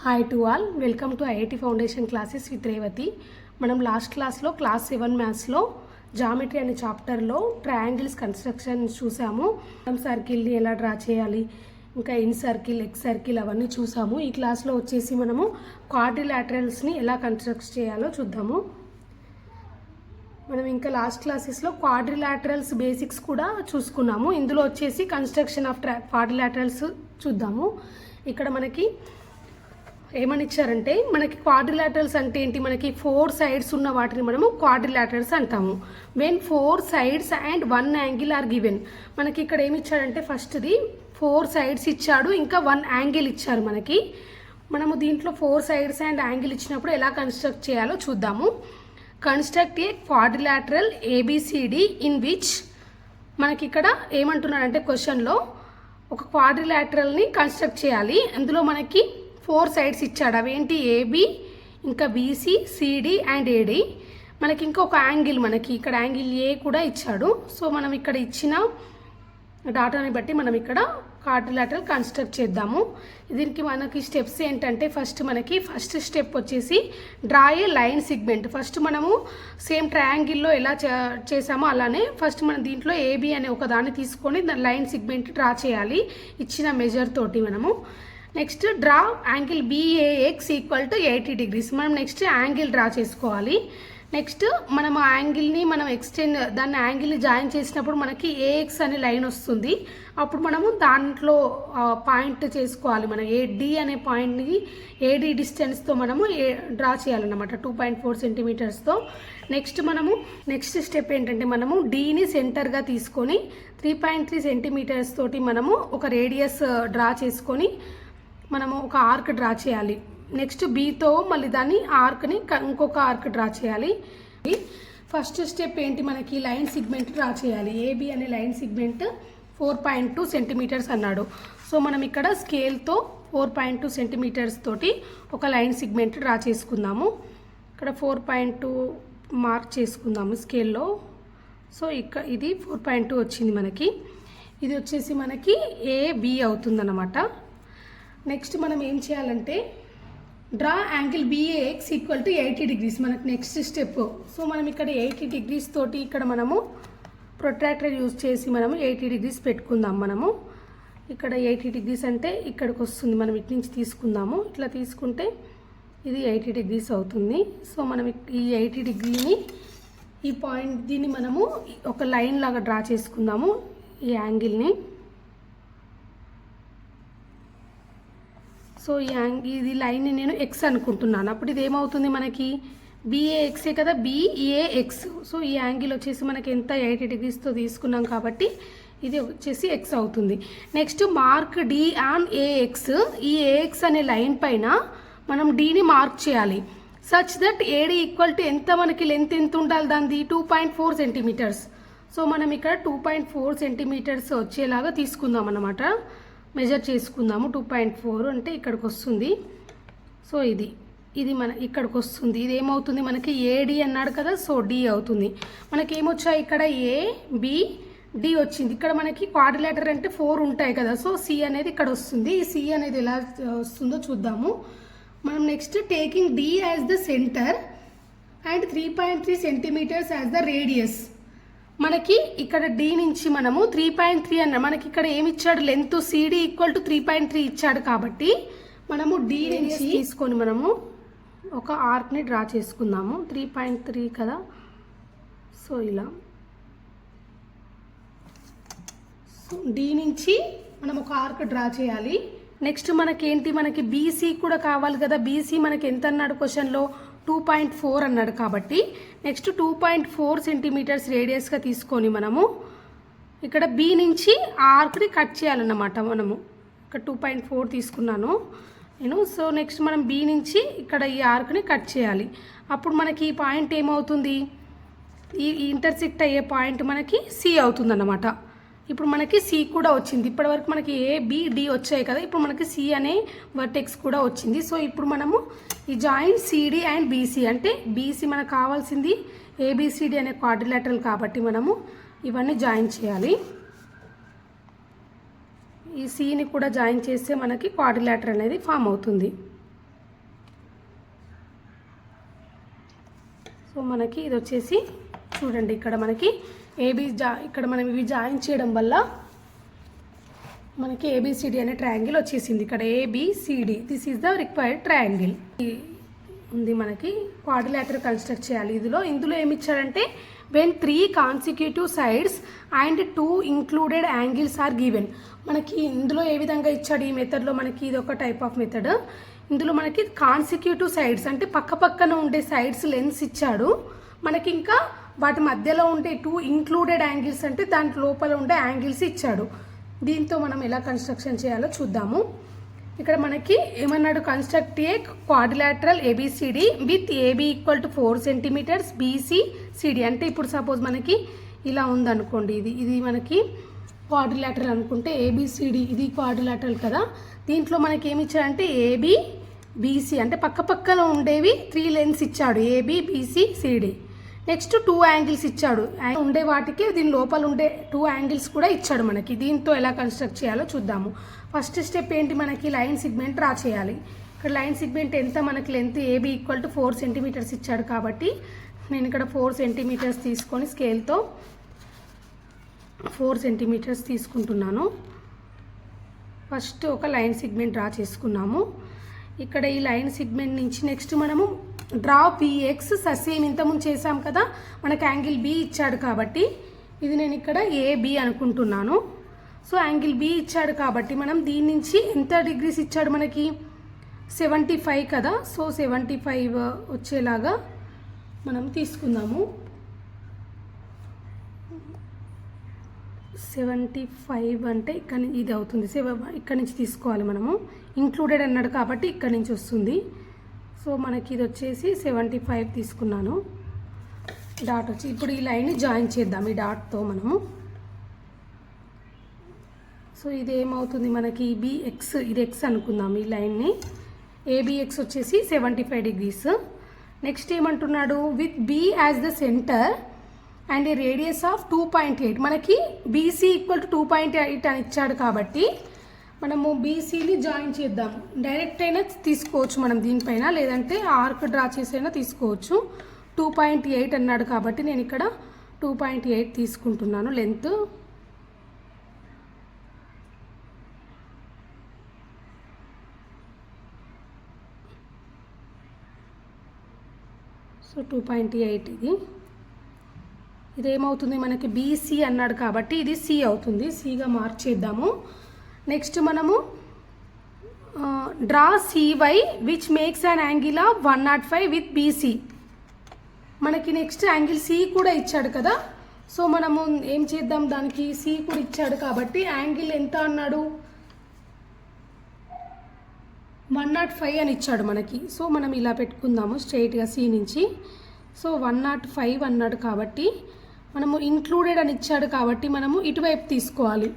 Hi to all, welcome to IIT foundation classes with Revathi. మనం last క్లాస్లో class 7 మ్యాథ్స్లో geometry అనే చాప్టర్లో ట్రయాంగిల్స్ కన్స్ట్రక్షన్ చూసాము. సర్కిల్ని ఎలా డ్రా చేయాలి, ఇంకా ఇన్ సర్కిల్, ఎక్స్ సర్కిల్ అవన్నీ చూసాము. ఈ క్లాస్లో వచ్చేసి మనము క్వాడ్రిలాటరల్స్ని ఎలా కన్స్ట్రక్ట్ చేయాలో చూద్దాము. మనం ఇంకా లాస్ట్ క్లాసెస్లో క్వాడ్రిలాటరల్స్ బేసిక్స్ కూడా చూసుకున్నాము. ఇందులో వచ్చేసి కన్స్ట్రక్షన్ ఆఫ్ క్వాడ్రిలాటరల్స్ చూద్దాము. ఇక్కడ మనకి ఏమని ఇచ్చారంటే, మనకి క్వాడ్రిలాటరల్స్ అంటే ఏంటి, మనకి 4 సైడ్స్ ఉన్న వాటిని మనము క్వాడ్రిలాటరల్స్ అంటాము. When 4 sides and 1 angle are given. మనకి ఇక్కడ ఏమి ఇచ్చాడంటే, ఫస్ట్ది 4 సైడ్స్ ఇచ్చాడు, ఇంకా 1 యాంగిల్ ఇచ్చారు మనకి. మనము దీంట్లో 4 సైడ్స్ అండ్ యాంగిల్ ఇచ్చినప్పుడు ఎలా కన్స్ట్రక్ట్ చేయాలో చూద్దాము. Construct a quadrilateral ABCD in which, మనకి ఇక్కడ ఏమంటున్నాడంటే క్వశ్చన్లో ఒక క్వాడ్రిలాటరల్ని కన్స్ట్రక్ట్ చేయాలి. అందులో మనకి 4 సైడ్స్ ఇచ్చాడు. అవేంటి, ఏబి, ఇంకా బీసీ, సిడి అండ్ ఏడి. మనకి ఇంకా ఒక యాంగిల్, మనకి ఇక్కడ యాంగిల్ ఏ కూడా ఇచ్చాడు. సో మనం ఇక్కడ ఇచ్చిన డాటాని బట్టి మనం ఇక్కడ క్వాడ్రిలాటరల్ కన్స్ట్రక్ట్ చేద్దాము. దీనికి మనకి స్టెప్స్ ఏంటంటే, ఫస్ట్ స్టెప్ వచ్చేసి డ్రా ఏ లైన్ సెగ్మెంట్. ఫస్ట్ మనము సేమ్ ట్రయాంగిల్లో ఎలా చేసామో అలానే ఫస్ట్ మనం దీంట్లో ఏబి అనే ఒక దాన్ని తీసుకొని లైన్ సెగ్మెంట్ డ్రా చేయాలి ఇచ్చిన మెజర్ తోటి మనము. Next draw angle BAX equal to 80 degrees. మనం నెక్స్ట్ యాంగిల్ డ్రా చేసుకోవాలి. నెక్స్ట్ మనం ఆ యాంగిల్ని మనం దాన్ని యాంగిల్ని జాయిన్ చేసినప్పుడు మనకి ఏఎక్స్ అనే లైన్ వస్తుంది. అప్పుడు మనము దాంట్లో పాయింట్ చేసుకోవాలి. మనం ఏడి అనే పాయింట్ని ఏడి డిస్టెన్స్తో మనము డ్రా చేయాలన్నమాట, 2.4 centimeters. నెక్స్ట్ స్టెప్ ఏంటంటే, మనము డీని సెంటర్గా తీసుకొని 3.3 centimeters తోటి మనము ఒక రేడియస్ డ్రా చేసుకొని మనము ఒక ఆర్క్ డ్రా చేయాలి. నెక్స్ట్ బీతో మళ్ళీ దాన్ని ఆర్క్ని ఇంకొక ఆర్క్ డ్రా చేయాలి. ఫస్ట్ స్టెప్ ఏంటి, మనకి లైన్ సెగ్మెంట్ డ్రా చేయాలి. ఏబి అనే లైన్ సెగ్మెంట్ 4.2 centimeters అన్నాడు. సో మనం ఇక్కడ స్కేల్తో 4.2 centimeters తోటి ఒక లైన్ సెగ్మెంట్ డ్రా చేసుకుందాము. ఇక్కడ 4.2 మార్క్ చేసుకుందాము స్కేల్లో. సో ఇక్కడ ఇది 4.2 వచ్చింది మనకి. ఇది వచ్చేసి మనకి ఏబి అవుతుందన్నమాట. నెక్స్ట్ మనం ఏం చేయాలంటే, draw angle BAX equal to 80 degrees మనకి నెక్స్ట్ స్టెప్. సో మనం ఇక్కడ 80 degrees తోటి ఇక్కడ మనము ప్రొట్రాక్టర్ యూజ్ చేసి మనము 80 degrees పెట్టుకుందాం. మనము ఇక్కడ 80 degrees అంటే ఇక్కడికి వస్తుంది. మనం ఇటు నుంచి తీసుకుందాము. ఇట్లా తీసుకుంటే ఇది 80 degrees అవుతుంది. సో మనం ఈ 80 degreesని ఈ పాయింట్ దీన్ని మనము ఒక లైన్ లాగా డ్రా చేసుకుందాము ఈ యాంగిల్ని. సో ఇది లైన్ని నేను ఎక్స్ అనుకుంటున్నాను. అప్పుడు ఇది ఏమవుతుంది, మనకి బిఏఎక్సే కదా, బిఏఎక్స్. సో ఈ యాంగిల్ వచ్చేసి మనకి ఎంత, 80 degreesతో తీసుకున్నాం కాబట్టి ఇది వచ్చేసి ఎక్స్ అవుతుంది. Next mark D on AX. ఈ ఏఎక్స్ అనే లైన్ పైన మనం డీని మార్క్ చేయాలి. Such that AD equal to ఎంత, మనకి లెంత్ ఎంత ఉండాలి దానిది, 2.4 centimeters. సో మనం ఇక్కడ 2.4 centimeters వచ్చేలాగా తీసుకుందాం అన్నమాట. మెజర్ చేసుకుందాము. 2.4 అంటే ఇక్కడికి వస్తుంది. సో ఇది మన ఇక్కడికి వస్తుంది. ఇది ఏమవుతుంది, మనకి ఏడి అన్నాడు కదా, సో డి అవుతుంది. మనకి ఏమొచ్చాయి ఇక్కడ, ఏ బి డి వచ్చింది. ఇక్కడ మనకి క్వాడ్రిలాటరల్ అంటే 4 ఉంటాయి కదా, సో సి అనేది ఇక్కడ వస్తుంది. ఈ సి అనేది ఎలా వస్తుందో చూద్దాము. మనం next taking D as the centre and 3.3 centimeters as the radius. మనకి ఇక్కడ డి నుంచి మనము 3.3 అన్న, మనకి ఇక్కడ ఏమి ఇచ్చాడు, లెంత్ సిడి ఈక్వల్ టు 3.3 ఇచ్చాడు. కాబట్టి మనము డి నుంచి తీసుకొని మనము ఒక ఆర్క్ని డ్రా చేసుకుందాము. 3.3 కదా, సో ఇలా. సో డి నుంచి మనం ఒక ఆర్క్ డ్రా చేయాలి. నెక్స్ట్ మనకేంటి, మనకి బీసీ కూడా కావాలి కదా. బీసీ మనకి ఎంత అన్నాడు క్వశ్చన్లో, 2.4 అన్నాడు. కాబట్టి నెక్స్ట్ 2.4 centimeters రేడియస్గా తీసుకొని మనము ఇక్కడ బి నుంచి ఆర్క్ని కట్ చేయాలన్నమాట. మనము ఇక్కడ 2.4 తీసుకున్నాను నేను. సో నెక్స్ట్ మనం బి నుంచి ఇక్కడ ఈ ఆర్క్ని కట్ చేయాలి. అప్పుడు మనకి ఈ పాయింట్ ఏమవుతుంది, ఈ ఇంటర్సెక్ట్ అయ్యే పాయింట్ మనకి సి అవుతుందన్నమాట. ఇప్పుడు మనకి సి కూడా వచ్చింది. ఇప్పటివరకు మనకి ఏ బి డి వచ్చాయి కదా, ఇప్పుడు మనకి సి అనే వర్టెక్స్ కూడా వచ్చింది. సో ఇప్పుడు మనము ఈ జాయింట్ సిడి అండ్ బీసీ, అంటే బీసీ మనకు కావాల్సింది ఏబిసిడి అనే క్వాడ్రిలాటరల్ కాబట్టి మనము ఇవన్నీ జాయిన్ చేయాలి. ఈ సిని కూడా జాయిన్ చేస్తే మనకి క్వాడ్రిలాటరల్ అనేది ఫామ్ అవుతుంది. సో మనకి ఇది వచ్చేసి చూడండి, ఇక్కడ మనకి ఇక్కడ మనం ఇవి జాయిన్ చేయడం వల్ల మనకి ఏబిసిడి అనే ట్రయాంగిల్ వచ్చేసింది. ఇక్కడ ABCD, this is the required triangle ఉంది. మనకి క్వాడ్రిలేటరల్ కన్స్ట్రక్ట్ చేయాలి. ఇందులో ఏమి ఇచ్చాడంటే when 3 consecutive sides and 2 included angles are given. మనకి ఇందులో ఏ విధంగా ఇచ్చాడు ఈ మెథడ్లో, మనకి ఇది ఒక టైప్ ఆఫ్ మెథడ్. ఇందులో మనకి కాన్సిక్యూటివ్ సైడ్స్ అంటే పక్కన ఉండే సైడ్స్ లెన్స్ ఇచ్చాడు మనకి, ఇంకా వాటి మధ్యలో ఉండే 2 ఇంక్లూడెడ్ యాంగిల్స్ అంటే దాంట్ లోపల ఉండే యాంగిల్స్ ఇచ్చాడు. దీంతో మనం ఎలా కన్స్ట్రక్షన్ చేయాలో చూద్దాము. ఇక్కడ మనకి ఏమన్నాడు, construct a quadrilateral ABCD with AB equal to 4 centimetres BC CD. అంటే ఇప్పుడు సపోజ్ మనకి ఇలా ఉందనుకోండి, ఇది మనకి క్వాడ్రిలేటరల్ అనుకుంటే ఏబిసిడి ఇది క్వాడ్రిలేటరల్ కదా. దీంట్లో మనకి ఏమి ఇచ్చాడంటే ఏబి బీసీ అంటే పక్కన ఉండేవి 3 లెన్స్ ఇచ్చాడు, AB BC CD. Next 2 angles ఇచ్చాడు, ఉండే వాటికి దీని లోపల ఉండే 2 యాంగిల్స్ కూడా ఇచ్చాడు మనకి. దీంతో ఎలా కన్స్ట్రక్ట్ చేయాలో చూద్దాము. ఫస్ట్ స్టెప్ ఏంటి, మనకి లైన్ సిగ్మెంట్ డ్రా చేయాలి. ఇక్కడ లైన్ సిగ్మెంట్ ఎంత, మనకి length AB equal to 4 centimetres ఇచ్చాడు కాబట్టి నేను ఇక్కడ 4 సెంటీమీటర్స్ తీసుకొని స్కేల్తో 4 సెంటీమీటర్స్ తీసుకుంటున్నాను. ఫస్ట్ ఒక లైన్ సిగ్మెంట్ డ్రా చేసుకున్నాము. ఇక్కడ ఈ లైన్ సిగ్మెంట్ నుంచి నెక్స్ట్ మనము డ్రా బిఎక్స్ సేమ్ ఇంతకుముందు చేసాం కదా, మనకి యాంగిల్ బి ఇచ్చాడు కాబట్టి ఇది నేను ఇక్కడ ఏబి అనుకుంటున్నాను. సో యాంగిల్ బి ఇచ్చాడు కాబట్టి మనం దీని నుంచి ఎంత డిగ్రీస్ ఇచ్చాడు మనకి 75 కదా. సో 75 వచ్చేలాగా మనం తీసుకుందాము. 75 అంటే ఇక్కడ ఇది అవుతుంది, ఇక్కడ నుంచి తీసుకోవాలి మనము. ఇంక్లూడెడ్ అన్నాడు కాబట్టి ఇక్కడ నుంచి వస్తుంది. సో మనకి ఇది వచ్చేసి 75 తీసుకున్నాను. డాట్ వచ్చి ఇప్పుడు ఈ లైన్ని జాయిన్ చేద్దాం ఈ డాట్తో మనము. సో ఇది ఏమవుతుంది మనకి బిఎక్స్, ఇది ఎక్స్ అనుకుందాం. ఈ లైన్ని ఏబిఎక్స్ వచ్చేసి 75 డిగ్రీస్. నెక్స్ట్ ఏమంటున్నాడు, with be as the centre and A radius of 2.8. మనకి బీసీ ఈక్వల్ టు 2.8 అని ఇచ్చాడు కాబట్టి మనము బీసీని జాయిన్ చేద్దాము. డైరెక్ట్ అయినా తీసుకోవచ్చు మనం దీనిపైన, లేదంటే ఆర్క్ డ్రా చేసైనా తీసుకోవచ్చు. 2.8 అన్నాడు కాబట్టి నేను ఇక్కడ 2.8 తీసుకుంటున్నాను లెంత్. సో 2.8 ఇదేమవుతుంది మనకి బీసీ అన్నాడు కాబట్టి ఇది సి అవుతుంది, సిగా మార్క్ చేద్దాము. నెక్స్ట్ మనము draw CY which makes an angle of 105 with BC. మనకి నెక్స్ట్ యాంగిల్ సి కూడా ఇచ్చాడు కదా. సో మనము ఏం చేద్దాం, దానికి సి కూడా ఇచ్చాడు కాబట్టి యాంగిల్ ఎంత అన్నాడు 105 అని ఇచ్చాడు మనకి. సో మనం ఇలా పెట్టుకుందాము స్ట్రైట్గా సి నుంచి. సో 105 అన్నాడు కాబట్టి మనము ఇంక్లూడెడ్ అని ఇచ్చాడు కాబట్టి మనము ఇటువైపు తీసుకోవాలి.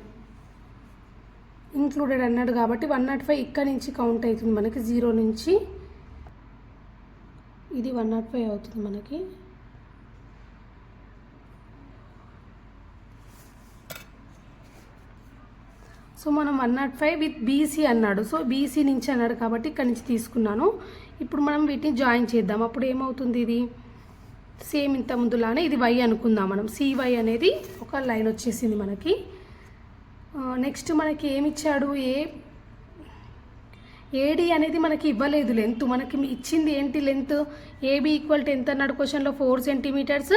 ఇంక్లూడెడ్ అన్నాడు కాబట్టి 105 ఇక్కడ నుంచి కౌంట్ అవుతుంది మనకి, 0 నుంచి ఇది 105 అవుతుంది మనకి. సో మనం 105 విత్ బీసీ అన్నాడు. సో బీసీ నుంచి అన్నాడు కాబట్టి ఇక్కడ నుంచి తీసుకున్నాను. ఇప్పుడు మనం వీటిని జాయిన్ చేద్దాం. అప్పుడు ఏమవుతుంది, ఇది సేమ్ ఇంత ముందులానే ఇది వై అనుకుందాం మనం. సివై అనేది ఒక లైన్ వచ్చేసింది మనకి. నెక్స్ట్ మనకి ఏమి ఇచ్చాడు, ఏడి అనేది మనకి ఇవ్వలేదు లెంత్. మనకి ఇచ్చింది ఏంటి లెంత్, ఏబి ఈక్వల్ టు ఎంత అన్నాడు క్వశ్చన్లో 4 సెంటీమీటర్స్,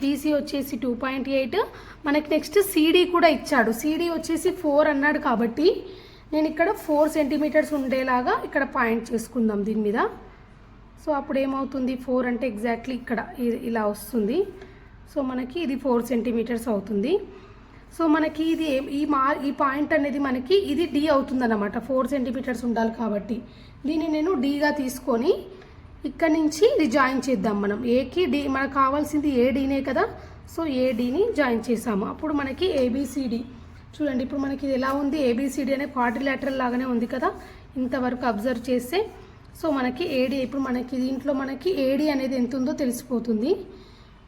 బీసీ వచ్చేసి 2.8. మనకి నెక్స్ట్ సిడి కూడా ఇచ్చాడు, సిడి వచ్చేసి 4 అన్నాడు కాబట్టి నేను ఇక్కడ 4 సెంటీమీటర్స్ ఉండేలాగా ఇక్కడ పాయింట్ చేసుకుందాం దీని మీద. సో అప్పుడు ఏమవుతుంది, 4 అంటే ఎగ్జాక్ట్లీ ఇక్కడ ఇలా వస్తుంది. సో మనకి ఇది 4 సెంటీమీటర్స్ అవుతుంది. సో మనకి ఇది ఈ పాయింట్ అనేది మనకి ఇది డి అవుతుంది అన్నమాట. 4 సెంటీమీటర్స్ ఉండాలి కాబట్టి దీన్ని నేను డిగా తీసుకొని ఇక్కడ నుంచి ఇది జాయిన్ చేద్దాం మనం. ఏకి డి మనకు కావాల్సింది ఏడీనే కదా. సో ఏడీని జాయిన్ చేసాము. అప్పుడు మనకి ఏబిసిడి చూడండి. ఇప్పుడు మనకి ఇది ఎలా ఉంది, ఏబిసిడి అనే క్వాడ్రిలేటరల్ లాగానే ఉంది కదా ఇంతవరకు అబ్జర్వ్ చేస్తే. సో మనకి ఏడి, ఇప్పుడు మనకి దీంట్లో మనకి ఏడి అనేది ఎంత ఉందో తెలిసిపోతుంది.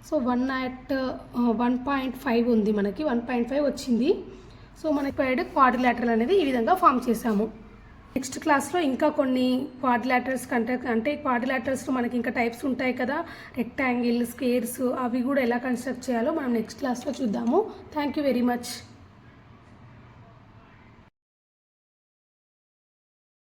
సో 1.5 ఉంది మనకి, 1.5 వచ్చింది. సో మనకి క్వాడ్రిలేటరల్ అనేది ఈ విధంగా ఫామ్ చేసాము. నెక్స్ట్ క్లాస్లో ఇంకా కొన్ని క్వాడ్రిలేటరల్స్ అంటే క్వాడ్రిలేటరల్స్లో మనకి ఇంకా టైప్స్ ఉంటాయి కదా, రెక్టాంగిల్, స్క్వేర్స్, అవి కూడా ఎలా కన్స్ట్రక్ట్ చేయాలో మనం నెక్స్ట్ క్లాస్లో చూద్దాము. Thank you very much.